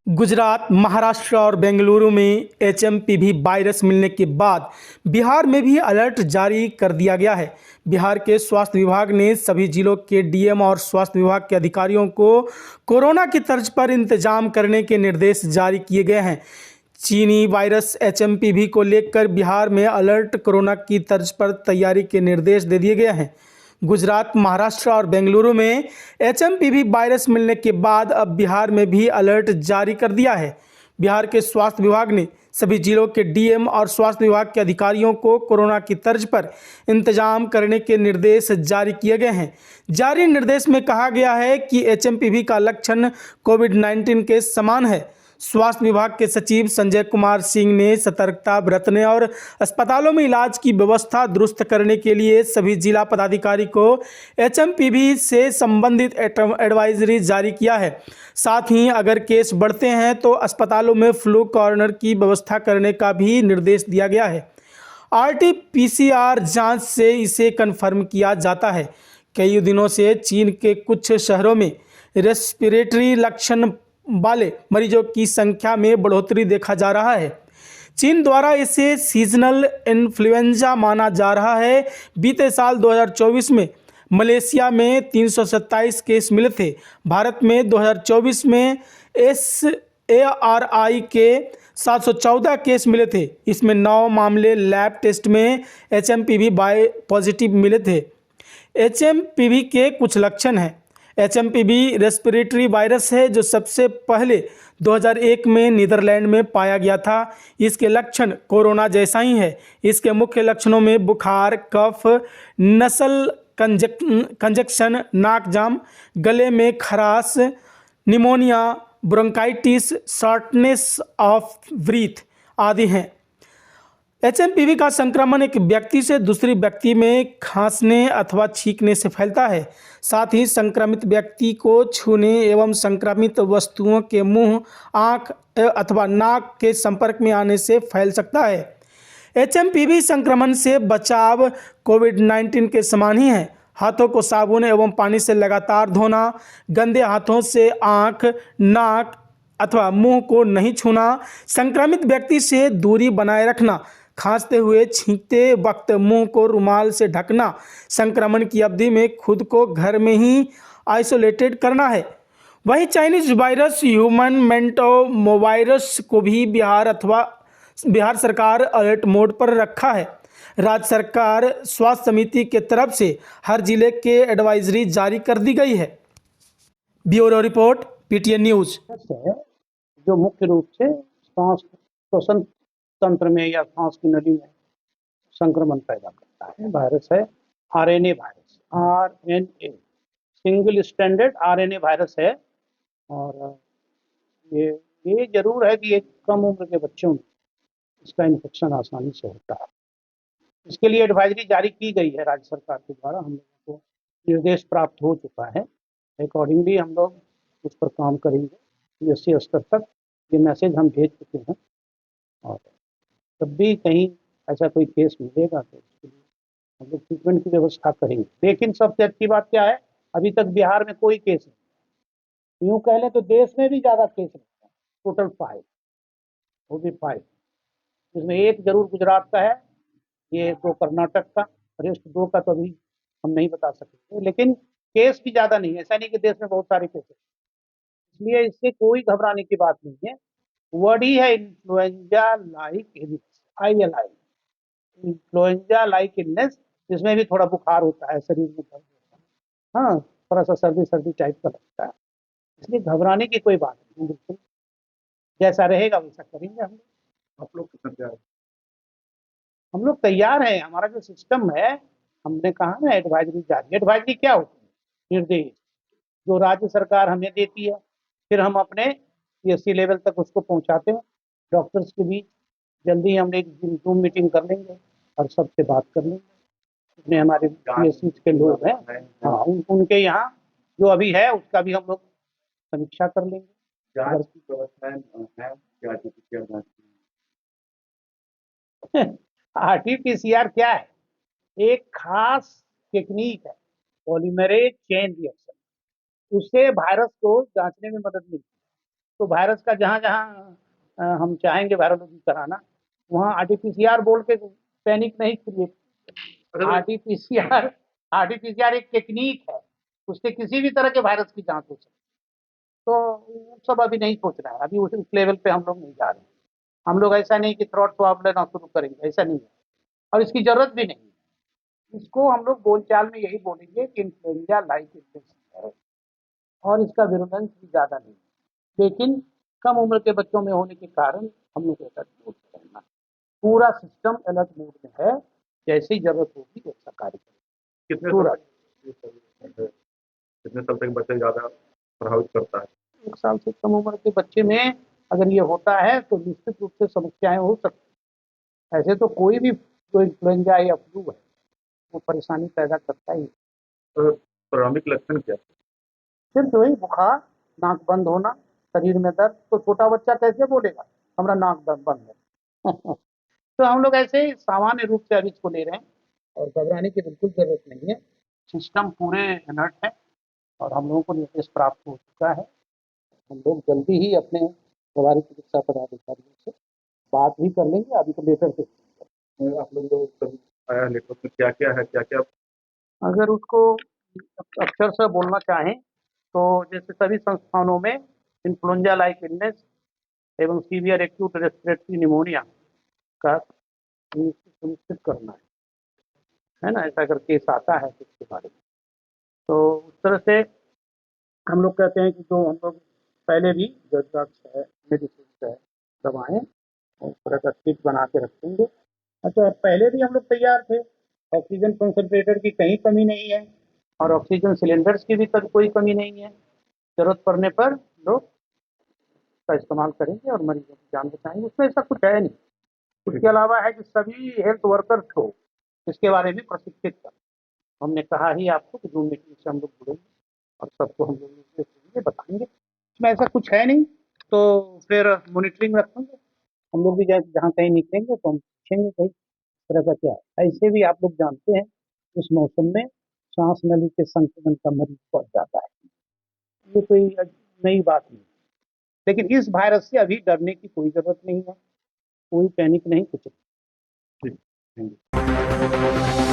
गुजरात, महाराष्ट्र और बेंगलुरु में HMPV virus मिलने के बाद बिहार में भी अलर्ट जारी कर दिया गया है। बिहार के स्वास्थ्य विभाग ने सभी जिलों के डीएम और स्वास्थ्य विभाग के अधिकारियों को कोरोना की तर्ज पर इंतजाम करने के निर्देश जारी किए गए हैं। चीनी वायरस एचएमपीवी को लेकर बिहार में अलर्ट कोरोना की तर्ज पर तैयारी के निर्देश दे दिए गए हैं। गुजरात, महाराष्ट्र और बेंगलुरु में एचएमपीवी वायरस मिलने के बाद अब बिहार में भी अलर्ट जारी कर दिया है। बिहार के स्वास्थ्य विभाग ने सभी जिलों के डीएम और स्वास्थ्य विभाग के अधिकारियों को कोरोना की तर्ज पर इंतजाम करने के निर्देश जारी किए गए हैं। जारी निर्देश में कहा गया है कि एचएमपीवी का लक्षण कोविड-19 के समान है। स्वास्थ्य विभाग के सचिव संजय कुमार सिंह ने सतर्कता बरतने और अस्पतालों में इलाज की व्यवस्था दुरुस्त करने के लिए सभी जिला पदाधिकारी को एचएमपीवी से संबंधित एडवाइजरी जारी किया है। साथ ही अगर केस बढ़ते हैं तो अस्पतालों में फ्लू कॉर्नर की व्यवस्था करने का भी निर्देश दिया गया है। आरटी-पीसीआर जांच से इसे कन्फर्म किया जाता है। कई दिनों से चीन के कुछ शहरों में रेस्पिरेटरी लक्षण वाले मरीजों की संख्या में बढ़ोतरी देखा जा रहा है। चीन द्वारा इसे सीजनल इन्फ्लुएंजा माना जा रहा है। बीते साल 2024 में मलेशिया में 327 केस मिले थे। भारत में 2024 में SARI के 714 केस मिले थे। इसमें 9 मामले लैब टेस्ट में एचएमपीवी पॉजिटिव मिले थे। एचएमपीवी के कुछ लक्षण हैं। एचएमपीवी रेस्पिरेटरी वायरस है जो सबसे पहले 2001 में नीदरलैंड में पाया गया था। इसके लक्षण कोरोना जैसा ही है। इसके मुख्य लक्षणों में बुखार, कफ, नसल कंजक्शन, नाक जाम, गले में खराश, pneumonia, bronchitis, shortness of breath आदि हैं। एचएमपीवी का संक्रमण एक व्यक्ति से दूसरे व्यक्ति में खांसने अथवा छींकने से फैलता है। साथ ही संक्रमित व्यक्ति को छूने एवं संक्रमित वस्तुओं के मुंह, आंख अथवा नाक के संपर्क में आने से फैल सकता है। एचएमपीवी संक्रमण से बचाव कोविड-19 के समान ही है। हाथों को साबुन एवं पानी से लगातार धोना, गंदे हाथों से आंख, नाक अथवा मुंह को नहीं छूना, संक्रमित व्यक्ति से दूरी बनाए रखना, खांसते हुए छींकते वक्त मुंह को रुमाल से ढकना, संक्रमण की अवधि में खुद को घर में ही आइसोलेटेड करना है। वहीं चाइनीज वायरस ह्यूमन मेंटोमोवायरस को भी बिहार सरकार अलर्ट मोड पर रखा है। राज्य सरकार स्वास्थ्य समिति के तरफ से हर जिले के एडवाइजरी जारी कर दी गई है। Bureau report, PTN news. जो मुख्य रूप से सांस श्वसन तंत्र में या सांस की नली में संक्रमण पैदा करता है वायरस है RNA virus, RNA single standard RNA virus है। और ये जरूर है कि एक कम उम्र के बच्चों में इसका इन्फेक्शन आसानी से होता है। इसके लिए एडवाइजरी जारी की गई है राज्य सरकार के द्वारा। हम लोगों को निर्देश प्राप्त हो चुका है। अकॉर्डिंगली हम लोग उस पर काम करेंगे। पीएससी स्तर तक ये मैसेज हम भेज चुके हैं और जब भी कहीं ऐसा कोई केस मिलेगा तो उसके लिए हम लोग ट्रीटमेंट की व्यवस्था करेंगे। लेकिन सबसे अच्छी बात क्या है, अभी तक बिहार में कोई केस नहीं। यूँ कह लें तो देश में भी ज़्यादा केस नहीं है, टोटल 5, वो भी 5, जिसमें एक जरूर गुजरात का है, ये 2 कर्नाटक का, रेस्ट 2 का तो अभी हम नहीं बता सकेंगे। लेकिन केस भी ज़्यादा नहीं है, ऐसा नहीं कि देश में बहुत सारे केस, इसलिए इससे कोई घबराने की बात नहीं है। वर्ड ही है influenza like illness, ILI, influenza like illness, जिसमें भी थोड़ा बुखार होता है, शरीर में दर्द होता है, हाँ थोड़ा सा सर्दी टाइप का लगता है। इसलिए घबराने की कोई बात नहीं, बिल्कुल जैसा रहेगा वैसा करेंगे हम लोग। आप लोग कितना तैयार? हम लोग तैयार हैं। हमारा जो सिस्टम है, हमने कहा ना एडवाइजरी जारी। एडवाइजरी क्या होती है? निर्देश जो राज्य सरकार हमें देती है, फिर हम अपने पीएससी लेवल तक उसको पहुंचाते हैं। डॉक्टर्स के बीच जल्दी हम एक जूम मीटिंग कर लेंगे और सबसे बात कर लेंगे। जितने हमारे पीएससी के लोग हैं, हाँ उनके यहाँ जो अभी है उसका भी हम लोग समीक्षा कर लेंगे। आरटी-पीसीआर क्या है? एक खास टेक्निक है, पॉलीमरेज चेन रिएक्शन। उससे वायरस को जांचने में मदद मिलती है। तो वायरस का जहाँ जहाँ हम चाहेंगे वायरोलॉजी कराना, वहाँ आरटीपीसीआर बोल के पैनिक नहीं क्रिएट। आरटीपीसीआर आरटीपीसीआर एक टेक्निक है, उससे किसी भी तरह के वायरस की जांच हो सकती है। तो वो सब अभी नहीं सोच रहा है, अभी उस लेवल पे हम लोग नहीं जा रहे हैं। हम लोग ऐसा नहीं कि थ्रोट स्वाब लेना शुरू करेंगे, ऐसा नहीं है, और इसकी जरूरत भी नहीं है। इसको हम लोग बोलचाल में यही बोलेंगे कि इन्फ्लुएंजा लाइक इन्फेक्शन है, और इसका विरुलेंस भी ज्यादा नहीं है, लेकिन कम उम्र के बच्चों में होने के कारण हम लोग ऐसा सोच करना। पूरा सिस्टम अलर्ट मोड में है, जैसी जरूरत होगी वैसा कार्य करें। कितने साल तक बच्चे ज्यादा प्रभावित करता है? 1 साल से कम उम्र के बच्चे में अगर ये होता है तो निश्चित रूप से समस्याएं हो सकती हैं। ऐसे तो कोई भी जो इन्फ्लुएंजा या फ्लू है वो परेशानी पैदा करता ही है। तो प्रारंभिक लक्षण क्या है? सिर्फ वही बुखार, नाक बंद होना, शरीर में दर्द। तो छोटा बच्चा कैसे बोलेगा हमारा नाक दर्द बंद है? तो हम लोग ऐसे ही सामान्य रूप से अभी इसको ले रहे हैं, और घबराने की बिल्कुल जरूरत नहीं है। सिस्टम पूरे अलर्ट है, और हम लोगों को निर्देश प्राप्त हो चुका है। हम लोग जल्दी ही अपने प्रभारी चिकित्सा पदाधिकारियों से बात भी कर लेंगे। अभी तो लेटर से आप लोग जो कभी आया लेटर में क्या क्या है, क्या क्या? अगर उसको अक्षर से बोलना चाहें तो जैसे सभी संस्थानों में इन्फ्लुएंजा लाइक इलनेस एवं सीवियर एक्यूट रेस्पिरेटरी निमोनिया का सुनिश्चित करना है ना, ऐसा अगर केस आता है तो उसके बारे में। तो उस तरह से हम लोग कहते हैं कि जो हम लोग पहले भी जो ड्रग्स है, मेडिसिन है, दवाएं उस तरह का किट बना के रखेंगे। अच्छा, पहले भी हम लोग तैयार थे, ऑक्सीजन कंसंट्रेटर की कहीं कमी नहीं है, और ऑक्सीजन सिलेंडर्स की भी कोई कमी नहीं है। जरूरत पड़ने पर लोग का इस्तेमाल करेंगे और मरीजों की जान बचाएंगे। उसमें ऐसा कुछ है नहीं। उसके अलावा है कि सभी हेल्थ वर्कर्स को इसके बारे में प्रशिक्षित कर, हमने कहा ही आपको कि जूम मीटिंग से हम लोग जुड़ेंगे और सबको हम लोग बताएंगे। इसमें ऐसा कुछ है नहीं, तो फिर मॉनिटरिंग रखेंगे। हम लोग भी जहाँ कहीं निकलेंगे तो हम पूछेंगे कहीं इस तरह का क्या है। ऐसे भी आप लोग जानते हैं इस मौसम में सांस नली के संक्रमण का मरीज बढ़ जाता है, ये कोई नई बात नहीं। लेकिन इस वायरस से अभी डरने की कोई जरूरत नहीं है, कोई पैनिक नहीं, कुछ नहीं। ठीक, थैंक यू।